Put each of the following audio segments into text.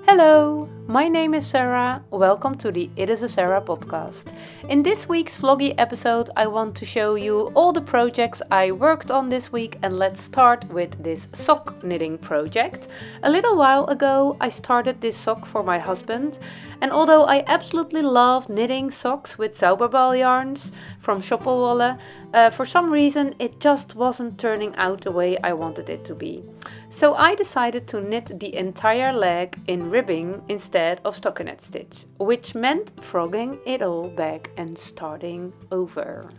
Hello, my name is Sarah. Welcome to the It is a Sarah podcast. In this week's vloggy episode, I want to show you all the projects I worked on this week, and let's start with this sock knitting project. A little while ago, I started this sock for my husband, and although I absolutely love knitting socks with Zauberball yarns from Shoppelwolle, for some reason it just wasn't turning out the way I wanted it to be. So I decided to knit the entire leg in ribbing instead of stockinette stitch, which meant frogging it all back and starting over.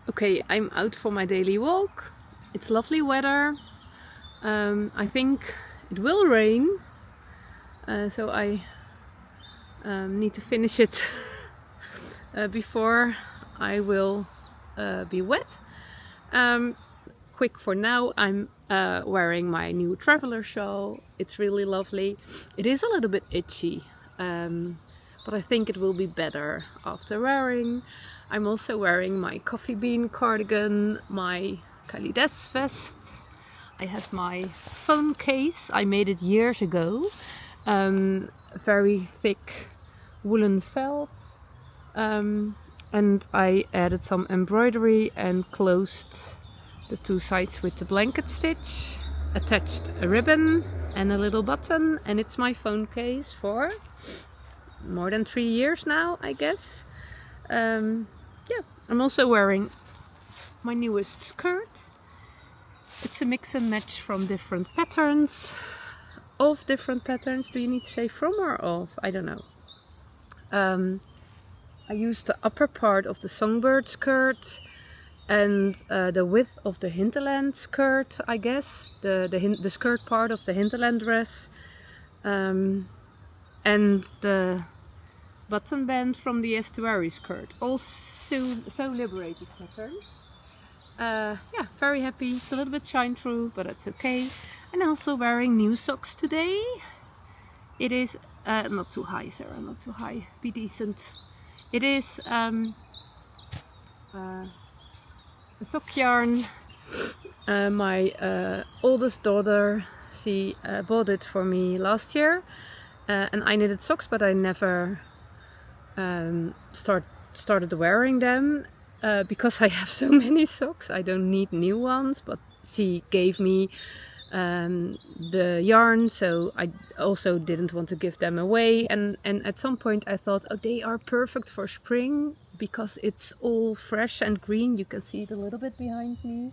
Okay, I'm out for my daily walk. It's lovely weather. I think it will rain, so I need to finish it before I will be wet. Quick for now, I'm wearing my new traveler shawl. It's really lovely. It is a little bit itchy, but I think it will be better after wearing. I'm also wearing my Coffeebean cardigan, my Calidez vest. I have my phone case. I made it years ago. Very thick woolen felt. And I added some embroidery and closed the two sides with the blanket stitch. Attached a ribbon and a little button. And it's my phone case for more than 3 years now, I guess. Yeah, I'm also wearing my newest skirt. It's a mix and match from different patterns. Of different patterns. Do you need to say from or of? I don't know. I used the upper part of the Songbird Skirt and the width of the Hinterland Skirt, I guess. The skirt part of the Hinterland Dress. And the button band from the Estuary Skirt. All Sew Liberated patterns. Yeah, very happy. It's a little bit shine through, but it's okay. And also wearing new socks today. It is not too high, Sarah, not too high. Be decent. It is a sock yarn. My oldest daughter, she bought it for me last year. And I knitted socks, but I never started wearing them because I have so many socks. I don't need new ones, but she gave me the yarn, so I also didn't want to give them away. And at some point I thought, oh, they are perfect for spring because it's all fresh and green. You can see it a little bit behind me.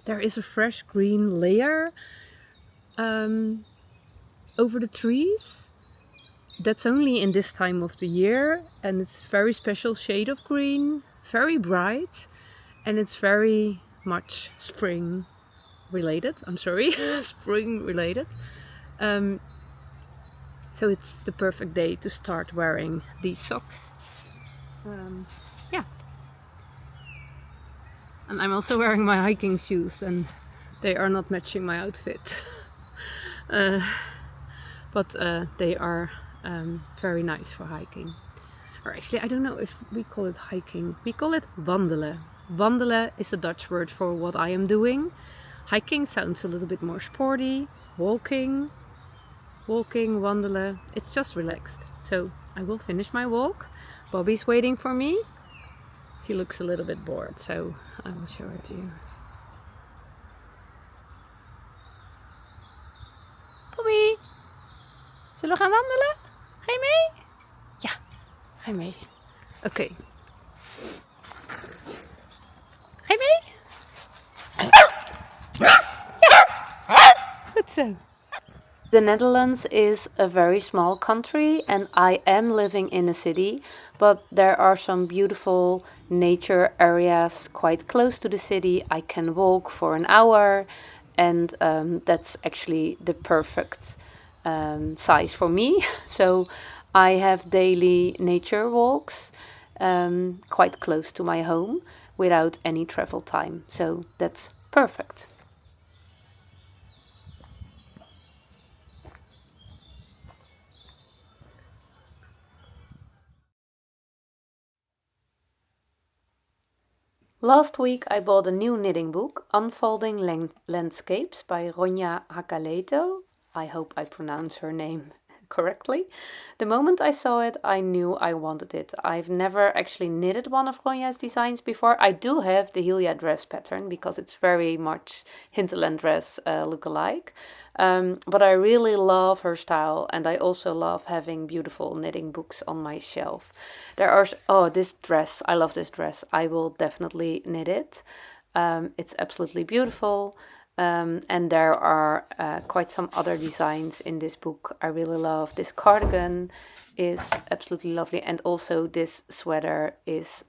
There is a fresh green layer over the trees. That's only in this time of the year, and it's a very special shade of green, very bright, and it's very much spring related. I'm sorry, spring related. So it's the perfect day to start wearing these socks. Yeah. And I'm also wearing my hiking shoes, and they are not matching my outfit. But they are very nice for hiking. Or actually, I don't know if we call it hiking. We call it wandelen. Wandelen is a Dutch word for what I am doing. Hiking sounds a little bit more sporty. Walking, wandelen. It's just relaxed. So I will finish my walk. Bobby's waiting for me. She looks a little bit bored, so I will show her to you. Bobby, zullen we gaan wandelen? Ga je mee? Ja, ga je mee. Okay. Hey, me? Good so. The Netherlands is a very small country and I am living in a city, but there are some beautiful nature areas quite close to the city. I can walk for an hour and that's actually the perfect size for me. So I have daily nature walks quite close to my home without any travel time. So that's perfect. Last week I bought a new knitting book, Unfolding Landscapes by Ronja Hakaletho. I hope I pronounce her name correctly. The moment I saw it, I knew I wanted it. I've never actually knitted one of Ronja's designs before. I do have the Hinterland Dress pattern because it's very much Hinterland Dress look-alike. But I really love her style and I also love having beautiful knitting books on my shelf. This dress, I love this dress. I will definitely knit it. It's absolutely beautiful. And there are quite some other designs in this book I really love. This cardigan is absolutely lovely, and also this sweater is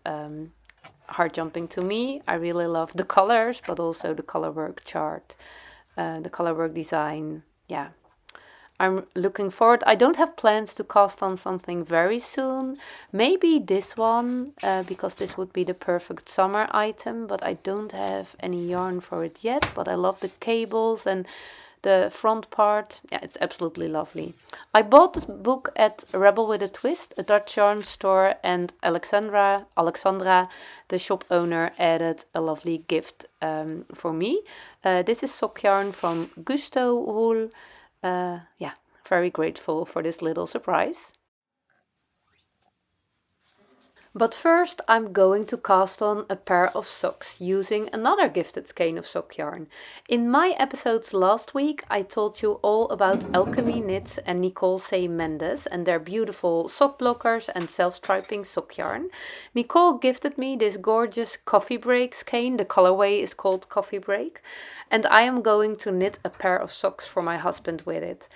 heart jumping to me. I really love the colors, but also the color work chart, the color work design. Yeah, I'm looking forward. I don't have plans to cast on something very soon. Maybe this one, because this would be the perfect summer item, but I don't have any yarn for it yet. But I love the cables and the front part. Yeah, it's absolutely lovely. I bought this book at Rebel with a Twist, a Dutch yarn store, and Alexandra, the shop owner, added a lovely gift for me. This is sock yarn from Gusto Wool. Yeah, very grateful for this little surprise. But first I'm going to cast on a pair of socks using another gifted skein of sock yarn. In my episodes last week I told you all about Alchemy Knits and Nicole C. Mendes and their beautiful sock blockers and self-striping sock yarn. Nicole gifted me this gorgeous coffee break skein, the colorway is called Coffee Break, and I am going to knit a pair of socks for my husband with it.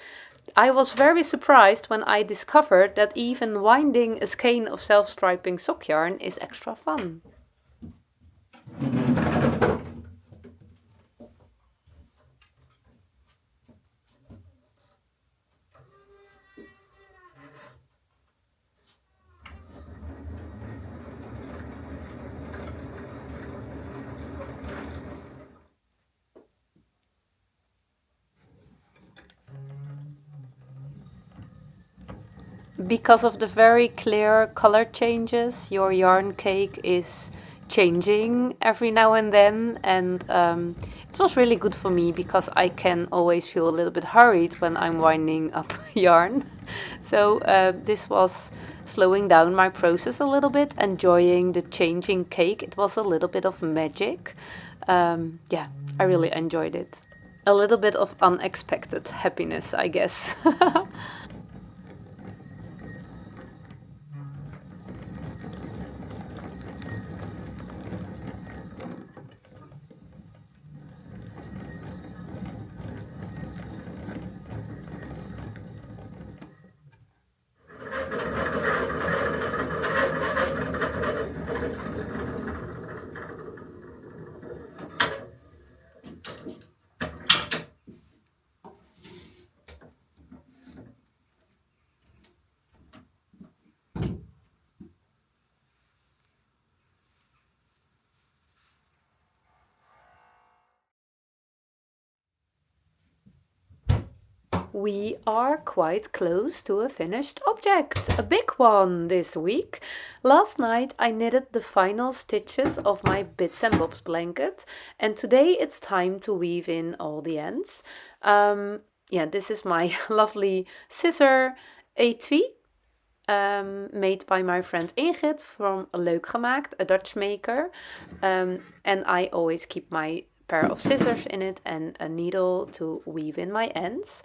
I was very surprised when I discovered that even winding a skein of self-striping sock yarn is extra fun. Because of the very clear color changes, your yarn cake is changing every now and then, and it was really good for me because I can always feel a little bit hurried when I'm winding up yarn. So this was slowing down my process a little bit, enjoying the changing cake. It was a little bit of magic. Yeah, I really enjoyed it. A little bit of unexpected happiness, I guess. We are quite close to a finished object, a big one this week. Last night I knitted the final stitches of my Bits and Bobs blanket, and today it's time to weave in all the ends. Yeah, this is my lovely scissor etui, made by my friend Ingrid from Leukgemaakt, a Dutch maker. And I always keep my pair of scissors in it and a needle to weave in my ends.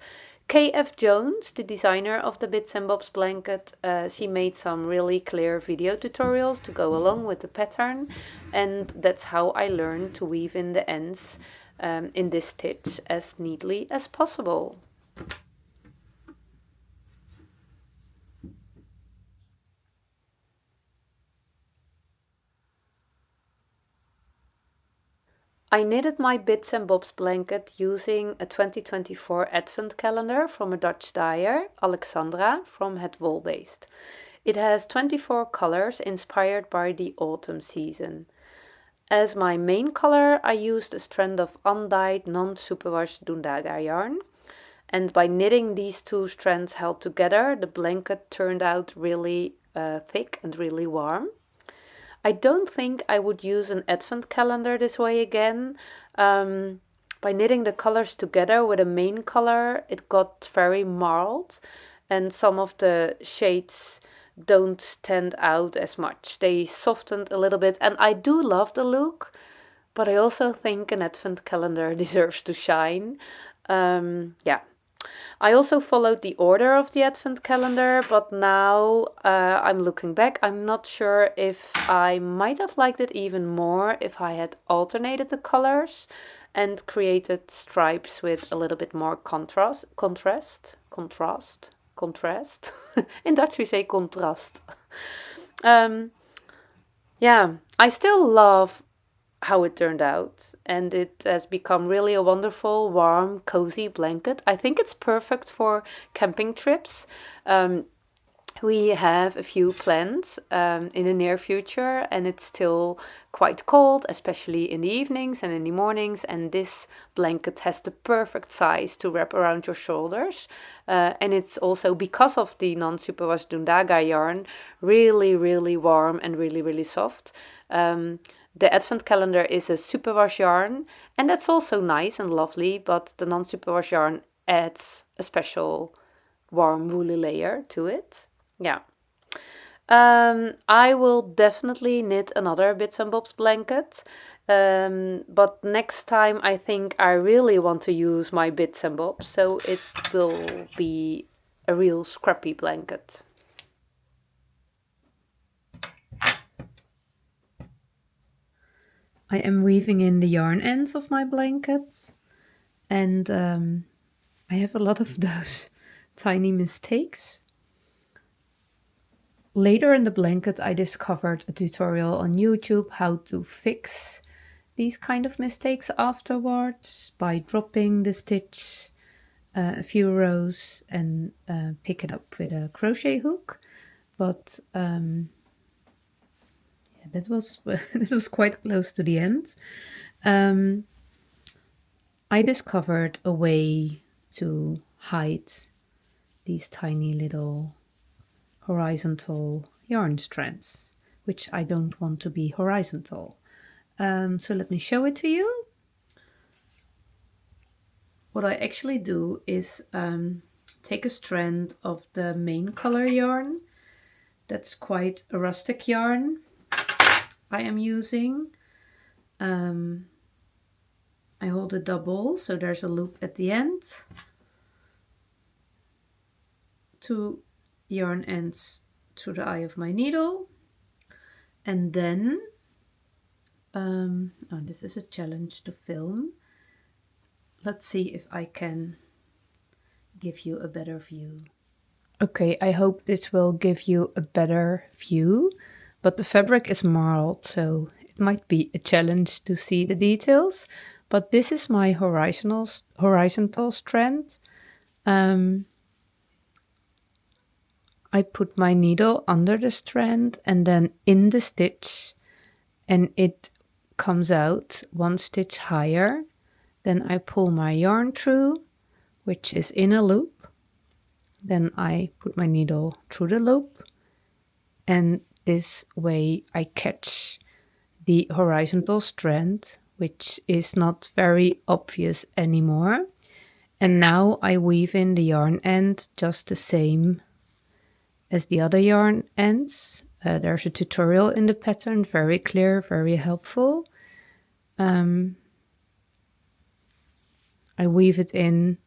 KF Jones, the designer of the Bits and Bobs blanket, she made some really clear video tutorials to go along with the pattern, and that's how I learned to weave in the ends in this stitch as neatly as possible. I knitted my Bits and Bobs blanket using a 2024 advent calendar from a Dutch dyer, Alexandra, from Het Wolbeest. It has 24 colors inspired by the autumn season. As my main color, I used a strand of undyed non-superwash Dundaga yarn. And by knitting these two strands held together, the blanket turned out really thick and really warm. I don't think I would use an advent calendar this way again. By knitting the colors together with a main color, it got very marled, and some of the shades don't stand out as much. They softened a little bit, and I do love the look, but I also think an advent calendar deserves to shine. Yeah. I also followed the order of the advent calendar, but now I'm looking back, I'm not sure if I might have liked it even more if I had alternated the colors and created stripes with a little bit more contrast. In Dutch we say contrast. Yeah, I still love how it turned out, and it has become really a wonderful, warm, cozy blanket. I think it's perfect for camping trips. We have a few plans in the near future, and it's still quite cold, especially in the evenings and in the mornings, and this blanket has the perfect size to wrap around your shoulders. And it's also, because of the non-superwash Dundaga yarn, really, really warm and really, really soft. The advent calendar is a superwash yarn, and that's also nice and lovely, but the non-superwash yarn adds a special warm woolly layer to it. Yeah. I will definitely knit another Bits and Bobs blanket, but next time I think I really want to use my Bits and Bobs, so it will be a real scrappy blanket. I am weaving in the yarn ends of my blankets, and I have a lot of those tiny mistakes. Later in the blanket, I discovered a tutorial on YouTube how to fix these kind of mistakes afterwards by dropping the stitch a few rows and pick it up with a crochet hook. But that was quite close to the end. I discovered a way to hide these tiny little horizontal yarn strands, which I don't want to be horizontal. So let me show it to you. What I actually do is take a strand of the main color yarn. That's quite a rustic yarn I am using. I hold it double, so there's a loop at the end. 2 yarn ends through the eye of my needle. And then, this is a challenge to film. Let's see if I can give you a better view. Okay, I hope this will give you a better view, but the fabric is marled, so it might be a challenge to see the details. But this is my horizontal strand. I put my needle under the strand and then in the stitch, and it comes out 1 stitch higher. Then I pull my yarn through, which is in a loop. Then I put my needle through the loop, and this way I catch the horizontal strand, which is not very obvious anymore. And now I weave in the yarn end just the same as the other yarn ends. There's a tutorial in the pattern, very clear, very helpful. I weave it in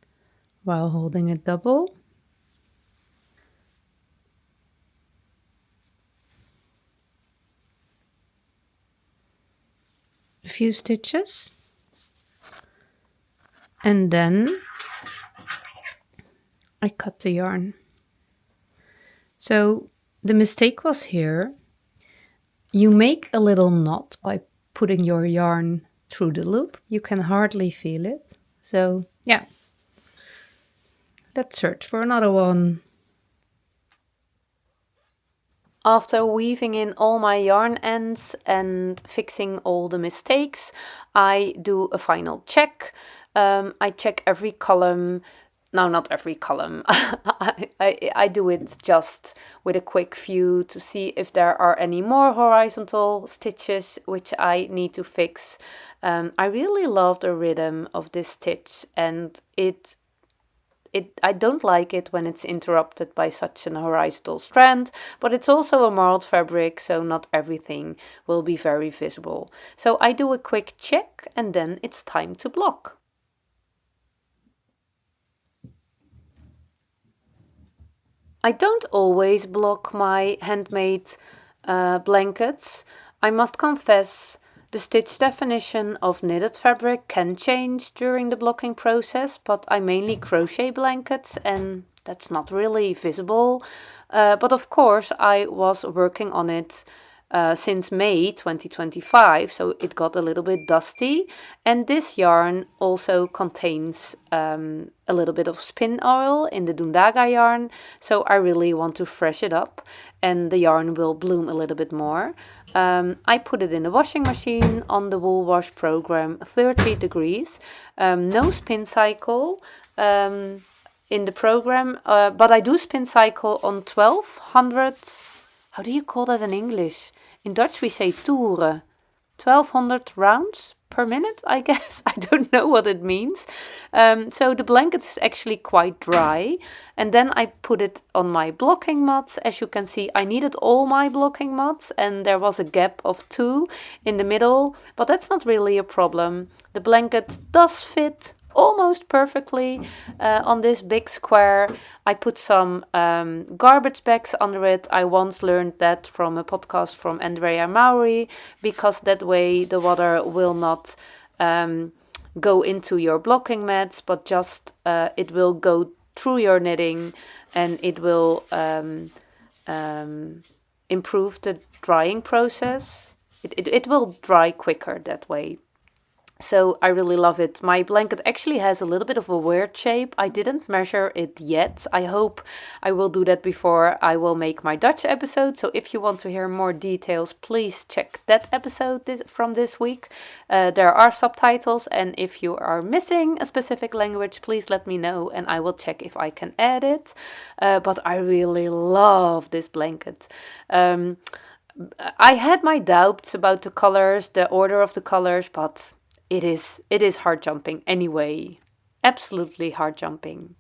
while holding it double. A few stitches. And then I cut the yarn. So the mistake was here. You make a little knot by putting your yarn through the loop. You can hardly feel it. So yeah, let's search for another one. After weaving in all my yarn ends and fixing all the mistakes, I do a final check. I check every column. No, not every column. I do it just with a quick view to see if there are any more horizontal stitches which I need to fix. I really love the rhythm of this stitch, and I don't like it when it's interrupted by such an horizontal strand, but it's also a marled fabric, so not everything will be very visible. So I do a quick check and then it's time to block. I don't always block my handmade blankets. I must confess, the stitch definition of knitted fabric can change during the blocking process, but I mainly crochet blankets and that's not really visible. But of course, I was working on it since May 2025, so it got a little bit dusty. And this yarn also contains a little bit of spin oil in the Dundaga yarn, so I really want to fresh it up and the yarn will bloom a little bit more. I put it in the washing machine on the wool wash program, 30 degrees, no spin cycle in the program, but I do spin cycle on 1200, how do you call that in English? In Dutch we say toeren, 1200 rounds per minute, I guess. I don't know what it means. So the blanket is actually quite dry. And then I put it on my blocking mats. As you can see, I needed all my blocking mats and there was a gap of 2 in the middle, but that's not really a problem. The blanket does fit almost perfectly on this big square. I put some garbage bags under it. I once learned that from a podcast from Andrea Mowry, because that way the water will not go into your blocking mats, but just it will go through your knitting and it will improve the drying process. It will dry quicker that way. So I really love it. My blanket actually has a little bit of a weird shape. I didn't measure it yet. I hope I will do that before I will make my Dutch episode. So if you want to hear more details, please check that episode from this week. There are subtitles, and if you are missing a specific language, please let me know and I will check if I can add it. But I really love this blanket. I had my doubts about the colors, the order of the colors, but it is hard jumping anyway. Absolutely hard jumping.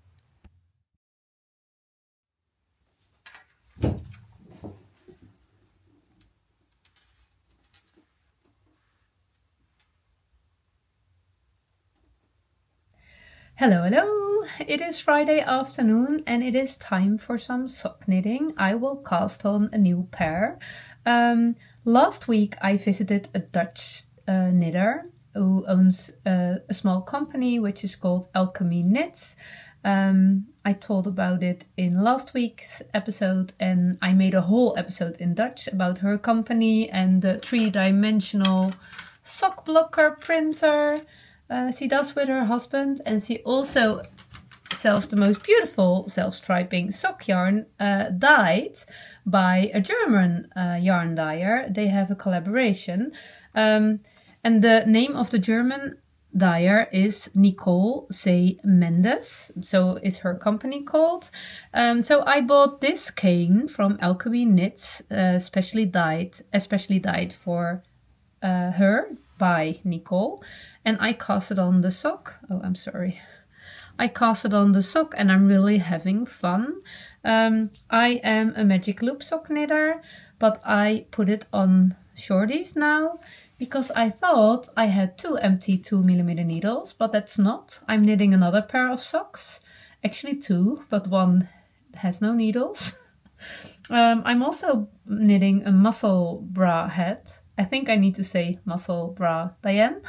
Hello! It is Friday afternoon and it is time for some sock knitting. I will cast on a new pair. Last week I visited a Dutch knitter who owns a small company which is called Alchemy Knits. I told about it in last week's episode and I made a whole episode in Dutch about her company and the 3-dimensional sock blocker printer she does with her husband, and she also sells the most beautiful self-striping sock yarn dyed by a German yarn dyer. They have a collaboration. And the name of the German dyer is Nicole C. Mendes, so is her company called. So I bought this cane from Alchemy Knits, especially dyed for her by Nicole, and I cast it on the sock. Oh, I'm sorry. I cast it on the sock and I'm really having fun. I am a magic loop sock knitter, but I put it on shorties now because I thought I had 2 empty 2mm needles, but that's not. I'm knitting another pair of socks Actually two, but one has no needles. I'm also knitting a muscle bra hat. I think I need to say muscle bra. Diane?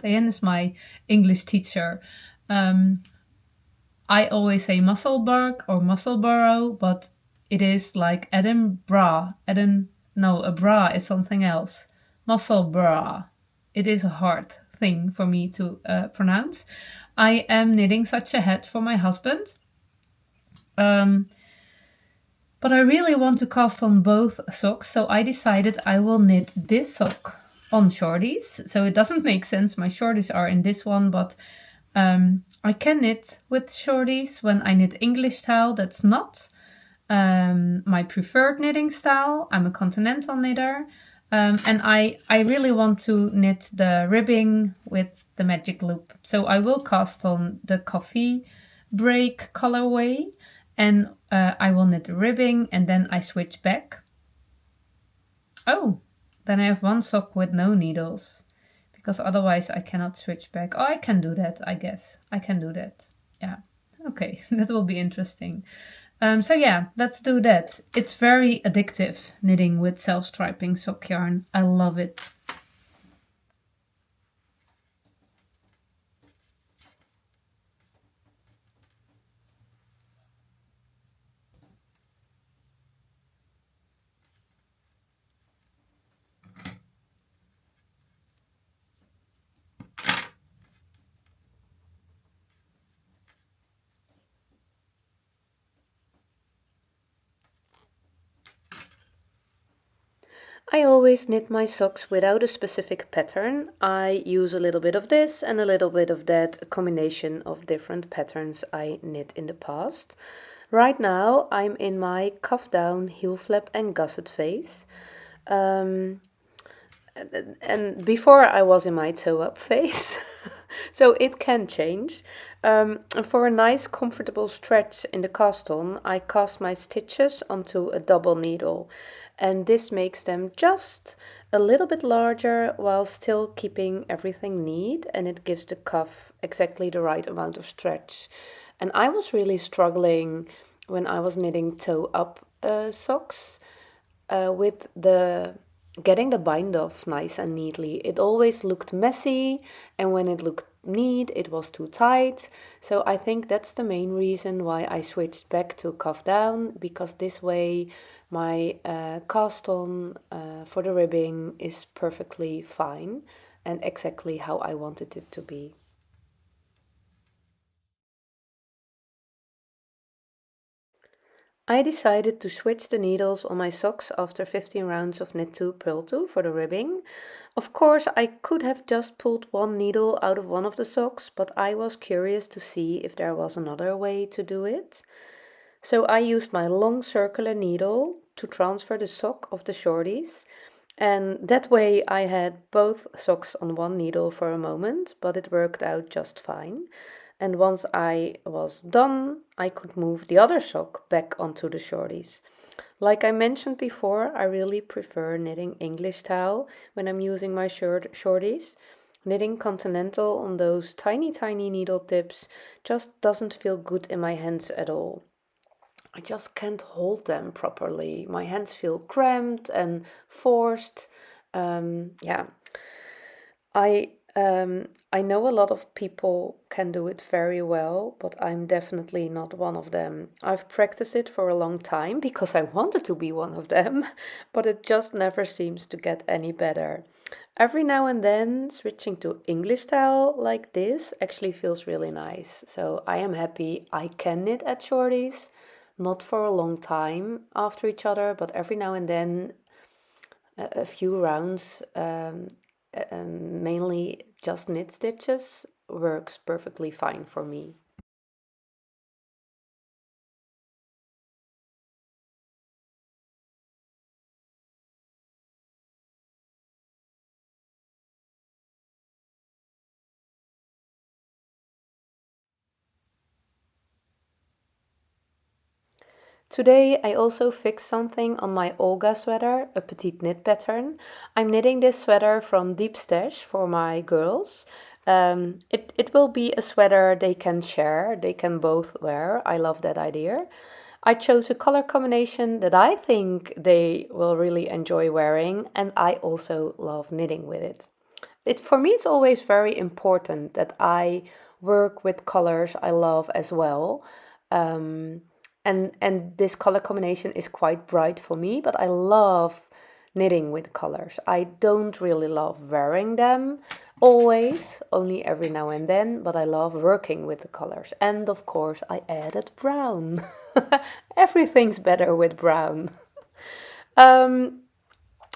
Diane is my English teacher. I always say muscle bark or muscle burrow, but it is like Edinburgh. No, a bra is something else. Muscle bra. It is a hard thing for me to pronounce. I am knitting such a hat for my husband. But I really want to cast on both socks, so I decided I will knit this sock on shorties. So it doesn't make sense, my shorties are in this one, but I can knit with shorties when I knit English style. That's not my preferred knitting style. I'm a continental knitter. And I really want to knit the ribbing with the magic loop. So I will cast on the coffee break colorway, and I will knit the ribbing, and then I switch back. Oh, then I have one sock with no needles, because otherwise I cannot switch back. Oh, I can do that, I guess. I can do that. Yeah, okay, that will be interesting. So yeah, let's do that. It's very addictive, knitting with self-striping sock yarn. I love it. I always knit my socks without a specific pattern. I use a little bit of this and a little bit of that, a combination of different patterns I knit in the past. Right now I'm in my cuff down, heel flap and gusset phase. And before I was in my toe up phase, so it can change. For a nice comfortable stretch in the cast on, I cast my stitches onto a double needle, and this makes them just a little bit larger while still keeping everything neat, and it gives the cuff exactly the right amount of stretch. And I was really struggling when I was knitting toe up socks with the getting the bind off nice and neatly. It always looked messy, and when it looked neat it was too tight. So I think that's the main reason why I switched back to cuff down, because this way my cast on for the ribbing is perfectly fine and exactly how I wanted it to be. I decided to switch the needles on my socks after 15 rounds of knit 2 purl 2 for the ribbing. Of course I could have just pulled one needle out of one of the socks, but I was curious to see if there was another way to do it. So I used my long circular needle to transfer the sock of the shorties, and that way I had both socks on one needle for a moment, but it worked out just fine. And once I was done, I could move the other sock back onto the shorties. Like I mentioned before, I really prefer knitting English style when I'm using my shorties. Knitting continental on those tiny needle tips just doesn't feel good in my hands at all. I just can't hold them properly. My hands feel cramped and forced. Yeah, I know a lot of people can do it very well, but I'm definitely not one of them. I've practiced it for a long time because I wanted to be one of them, but it just never seems to get any better. Every now and then, switching to English style like this actually feels really nice. So I am happy I can knit at shorties, not for a long time after each other, but every now and then a few rounds, mainly just knit stitches, works perfectly fine for me. Today I also fixed something on my Olga sweater, a petite knit pattern. I'm knitting this sweater from Deep Stash for my girls. It will be a sweater they can share, they can both wear. I love that idea. I chose a color combination that I think they will really enjoy wearing, and I also love knitting with it. For me, it's always very important that I work with colors I love as well. Um, and this color combination is quite bright for me, but I love knitting with colors. I don't really love wearing them always, only every now and then, but I love working with the colors. And of course, I added brown. Everything's better with brown. Um,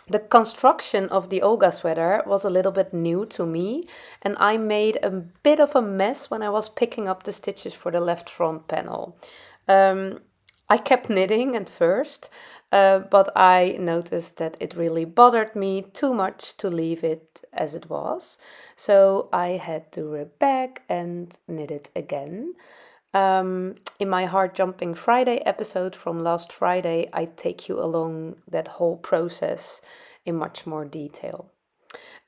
the construction of the Olga sweater was a little bit new to me, and I made a bit of a mess when I was picking up the stitches for the left front panel. I kept knitting at first, but I noticed that it really bothered me too much to leave it as it was. So I had to rip back and knit it again. In my Heart Jumping Friday episode from last Friday, I take you along that whole process in much more detail.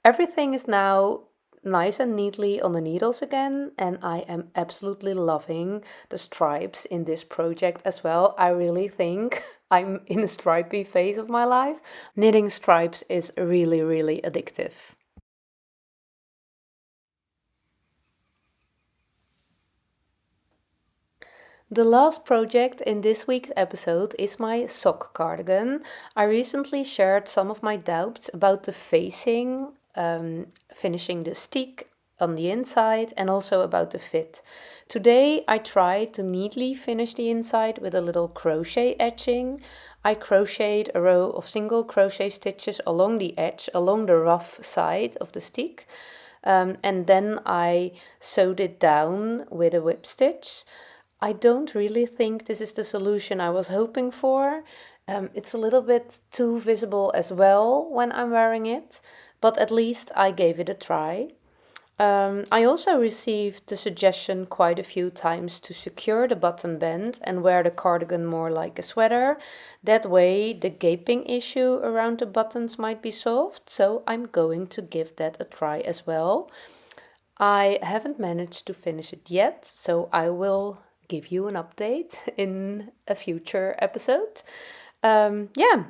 Everything is now nice and neatly on the needles again, and I am absolutely loving the stripes in this project as well. I really think I'm in a stripy phase of my life. Knitting stripes is really, really addictive. The last project in this week's episode is my sock cardigan. I recently shared some of my doubts about the facing, finishing the stick on the inside, and also about the fit. Today I tried to neatly finish the inside with a little crochet edging. I crocheted a row of single crochet stitches along the edge, along the rough side of the stick. And then I sewed it down with a whip stitch. I don't really think this is the solution I was hoping for. It's a little bit too visible as well when I'm wearing it, but at least I gave it a try. I also received the suggestion quite a few times to secure the button band and wear the cardigan more like a sweater. That way the gaping issue around the buttons might be solved, so I'm going to give that a try as well. I haven't managed to finish it yet, so I will give you an update in a future episode. Yeah,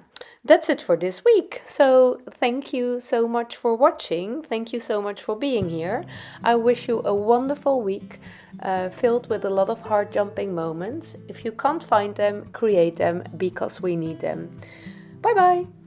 that's it for this week. So thank you so much for watching. Thank you so much for being here. I wish you a wonderful week filled with a lot of heart jumping moments. If you can't find them, create them because we need them. Bye bye.